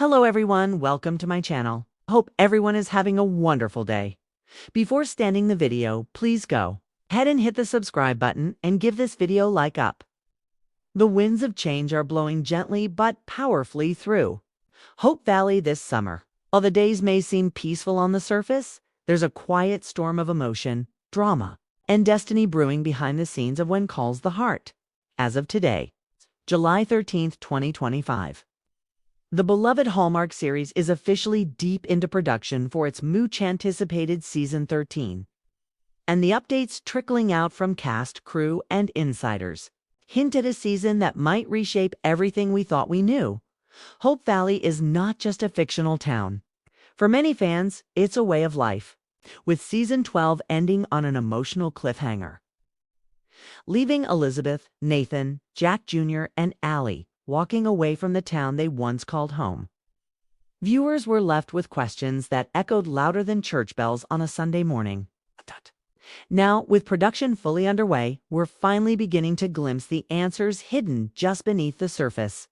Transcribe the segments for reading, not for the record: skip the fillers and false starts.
Hello everyone, welcome to my channel. Hope everyone is having a wonderful day. Before starting the video, please go ahead and hit the subscribe button and give this video a like up. The winds of change are blowing gently but powerfully through Hope Valley this summer. While the days may seem peaceful on the surface, there's a quiet storm of emotion, drama, and destiny brewing behind the scenes of When Calls the Heart. As of today, July 13th, 2025. The beloved Hallmark series is officially deep into production for its much-anticipated Season 13. And the updates trickling out from cast, crew, and insiders hint at a season that might reshape everything we thought we knew. Hope Valley is not just a fictional town. For many fans, it's a way of life, with Season 12 ending on an emotional cliffhanger. Leaving Elizabeth, Nathan, Jack Jr., and Allie walking away from the town they once called home, viewers were left with questions that echoed louder than church bells on a Sunday morning. Now, with production fully underway, we're finally beginning to glimpse the answers hidden just beneath the surface.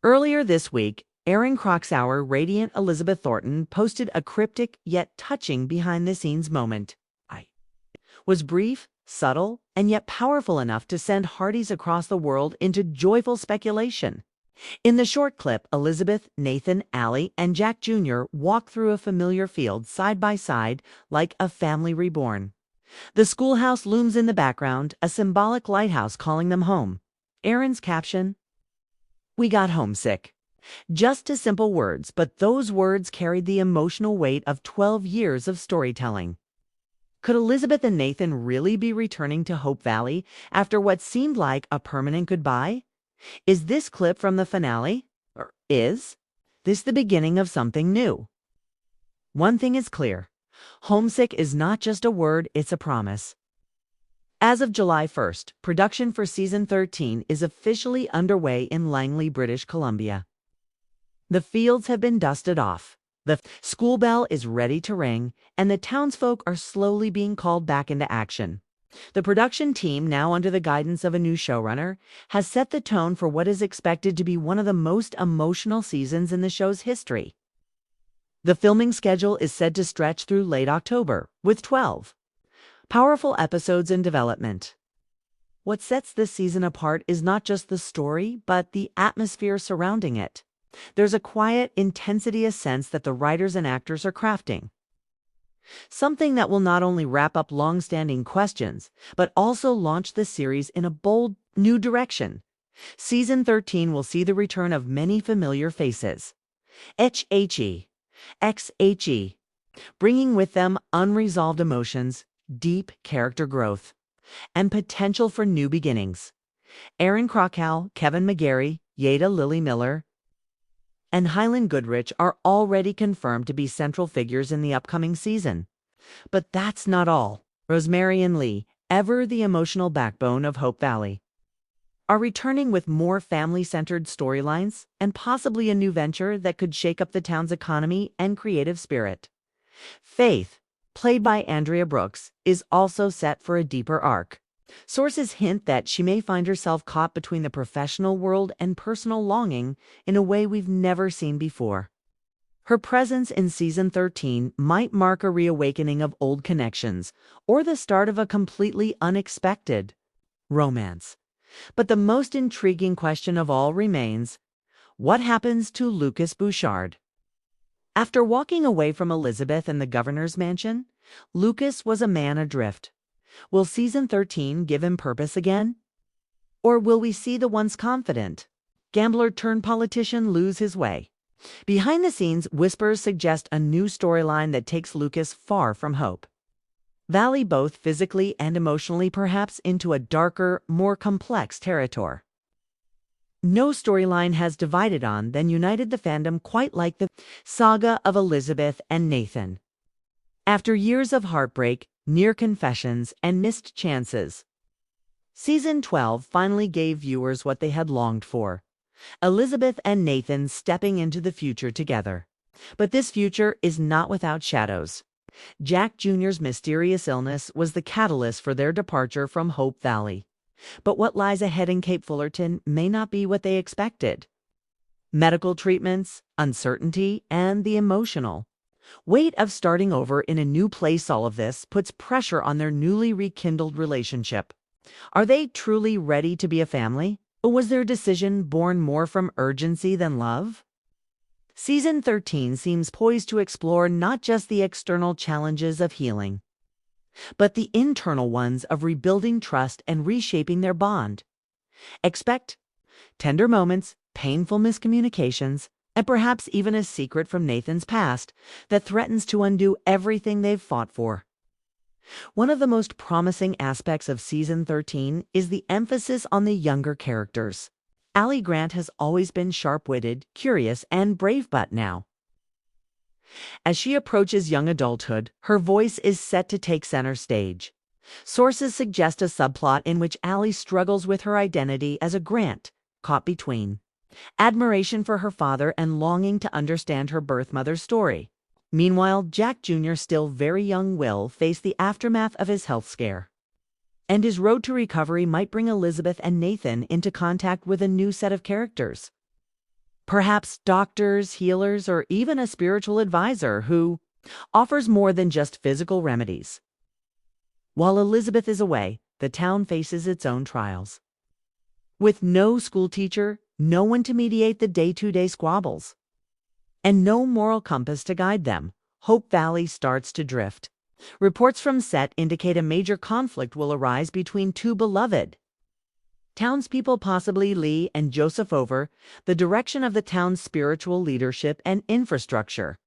Earlier this week, Erin Krakow, radiant Elizabeth Thornton, posted a cryptic yet touching behind-the-scenes moment. Was brief, subtle, and yet powerful enough to send Hearties across the world into joyful speculation. In the short clip, Elizabeth, Nathan, Allie, and Jack Jr. walk through a familiar field side by side like a family reborn. The schoolhouse looms in the background, a symbolic lighthouse calling them home. Erin's caption: "We got homesick." Just a simple words, but those words carried the emotional weight of 12 years of storytelling. Could Elizabeth and Nathan really be returning to Hope Valley after what seemed like a permanent goodbye? Is this clip from the finale? Or is this the beginning of something new? One thing is clear. Homesick is not just a word, it's a promise. As of July 1st, production for Season 13 is officially underway in Langley, British Columbia. The fields have been dusted off. The school bell is ready to ring, and the townsfolk are slowly being called back into action. The production team, now under the guidance of a new showrunner, has set the tone for what is expected to be one of the most emotional seasons in the show's history. The filming schedule is said to stretch through late October, with 12 powerful episodes in development. What sets this season apart is not just the story, but the atmosphere surrounding it. There's a quiet intensity, a sense that the writers and actors are crafting. Something that will not only wrap up long-standing questions, but also launch the series in a bold, new direction. Season 13 will see the return of many familiar faces. XHE, bringing with them unresolved emotions, deep character growth, and potential for new beginnings. Erin Krakow, Kevin McGarry, Yada Lily Miller, and Highland Goodrich are already confirmed to be central figures in the upcoming season. But that's not all. Rosemary and Lee, ever the emotional backbone of Hope Valley, are returning with more family-centered storylines and possibly a new venture that could shake up the town's economy and creative spirit. Faith, played by Andrea Brooks, is also set for a deeper arc. Sources hint that she may find herself caught between the professional world and personal longing in a way we've never seen before. Her presence in Season 13 might mark a reawakening of old connections or the start of a completely unexpected romance. But the most intriguing question of all remains: what happens to Lucas Bouchard? After walking away from Elizabeth and the governor's mansion, Lucas was a man adrift. Will Season 13 give him purpose again? Or will we see the once confident gambler-turned-politician lose his way? Behind the scenes, whispers suggest a new storyline that takes Lucas far from Hope Valley, both physically and emotionally, perhaps into a darker, more complex territory. No storyline has divided on than united the fandom quite like the saga of Elizabeth and Nathan. After years of heartbreak, near confessions, and missed chances, Season 12 finally gave viewers what they had longed for: Elizabeth and Nathan stepping into the future together. But this future is not without shadows. Jack Jr.'s mysterious illness was the catalyst for their departure from Hope Valley. But what lies ahead in Cape Fullerton may not be what they expected. medical treatments, uncertainty, and the emotional weight of starting over in a new place. All of this puts pressure on their newly rekindled relationship. Are they truly ready to be a family? Or was their decision born more from urgency than love? Season 13 seems poised to explore not just the external challenges of healing, but the internal ones of rebuilding trust and reshaping their bond. Expect tender moments, painful miscommunications, and perhaps even a secret from Nathan's past that threatens to undo everything they've fought for. One of the most promising aspects of Season 13 is the emphasis on the younger characters. Allie Grant has always been sharp-witted, curious, and brave, but now, as she approaches young adulthood, her voice is set to take center stage. Sources suggest a subplot in which Allie struggles with her identity as a Grant, caught between admiration for her father and longing to understand her birth mother's story. Meanwhile, Jack Jr., still very young, will face the aftermath of his health scare, and his road to recovery might bring Elizabeth and Nathan into contact with a new set of characters. Perhaps doctors, healers, or even a spiritual advisor who offers more than just physical remedies. While Elizabeth is away, the town faces its own trials. With no school teacher, no one to mediate the day-to-day squabbles, and no moral compass to guide them, Hope Valley starts to drift. Reports from set indicate a major conflict will arise between two beloved townspeople, possibly Lee and Joseph, over the direction of the town's spiritual leadership and infrastructure.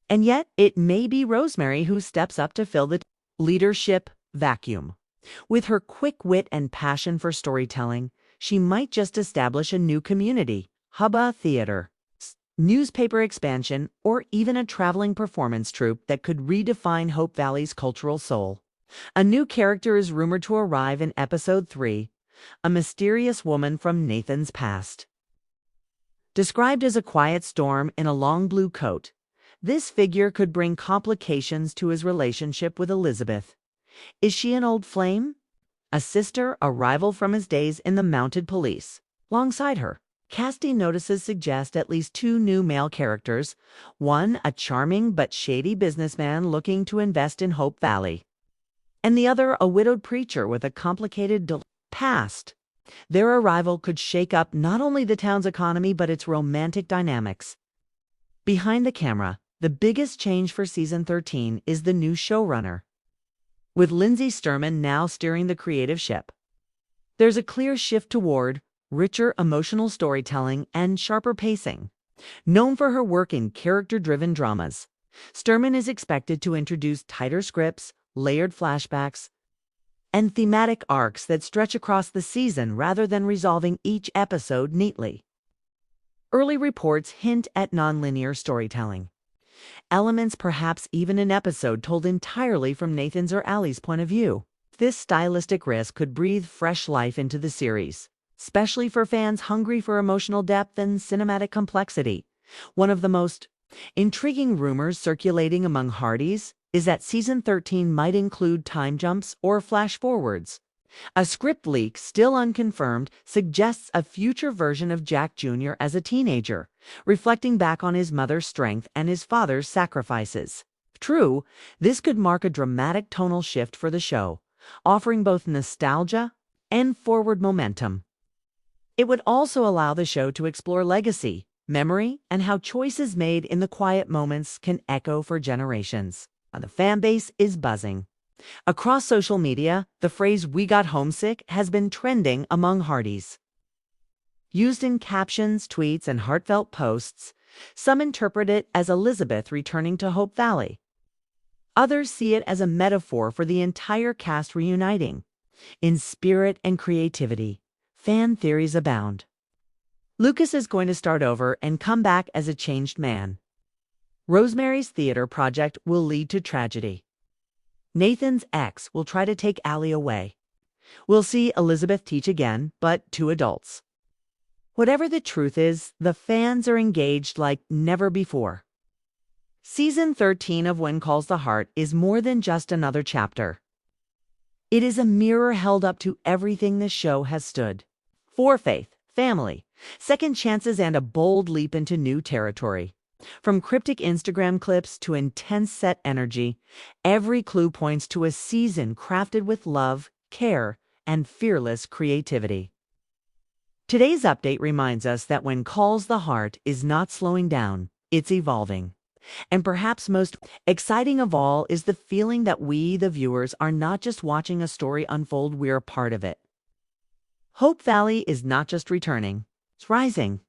And yet, it may be Rosemary who steps up to fill the leadership vacuum. With her quick wit and passion for storytelling, she might just establish a new community, hub, a theater, newspaper expansion, or even a traveling performance troupe that could redefine Hope Valley's cultural soul. A new character is rumored to arrive in Episode 3, a mysterious woman from Nathan's past. Described as a quiet storm in a long blue coat, this figure could bring complications to his relationship with Elizabeth. Is she an old flame? A sister, a rival from his days in the mounted police? Alongside her, casting notices suggest at least two new male characters, one a charming but shady businessman looking to invest in Hope Valley, and the other a widowed preacher with a complicated past. Their arrival could shake up not only the town's economy but its romantic dynamics. Behind the camera, the biggest change for Season 13 is the new showrunner, with Lindsay Sturman now steering the creative ship. There's a clear shift toward richer emotional storytelling and sharper pacing. Known for her work in character-driven dramas, Sturman is expected to introduce tighter scripts, layered flashbacks, and thematic arcs that stretch across the season rather than resolving each episode neatly. Early reports hint at nonlinear storytelling, elements perhaps even an episode told entirely from Nathan's or Allie's point of view. This stylistic risk could breathe fresh life into the series, especially for fans hungry for emotional depth and cinematic complexity. One of the most intriguing rumors circulating among Hearties is that Season 13 might include time jumps or flash forwards. A script leak, still unconfirmed, suggests a future version of Jack Jr. as a teenager, reflecting back on his mother's strength and his father's sacrifices. True, this could mark a dramatic tonal shift for the show, offering both nostalgia and forward momentum. It would also allow the show to explore legacy, memory, and how choices made in the quiet moments can echo for generations. The fan base is buzzing. Across social media, the phrase "we got homesick" has been trending among Hearties. Used in captions, tweets, and heartfelt posts, some interpret it as Elizabeth returning to Hope Valley. Others see it as a metaphor for the entire cast reuniting. In spirit and creativity, fan theories abound. Lucas is going to start over and come back as a changed man. Rosemary's theater project will lead to tragedy. Nathan's ex will try to take Allie away. We'll see Elizabeth teach again, but to adults. Whatever the truth is, the fans are engaged like never before. Season 13 of When Calls the Heart is more than just another chapter. It is a mirror held up to everything this show has stood for: faith, family, second chances, and a bold leap into new territory. From cryptic Instagram clips to intense set energy, every clue points to a season crafted with love, care, and fearless creativity. Today's update reminds us that when calls the heart is not slowing down, it's evolving. And perhaps most exciting of all is the feeling that we, the viewers, are not just watching a story unfold, we're a part of it. Hope Valley is not just returning, it's rising.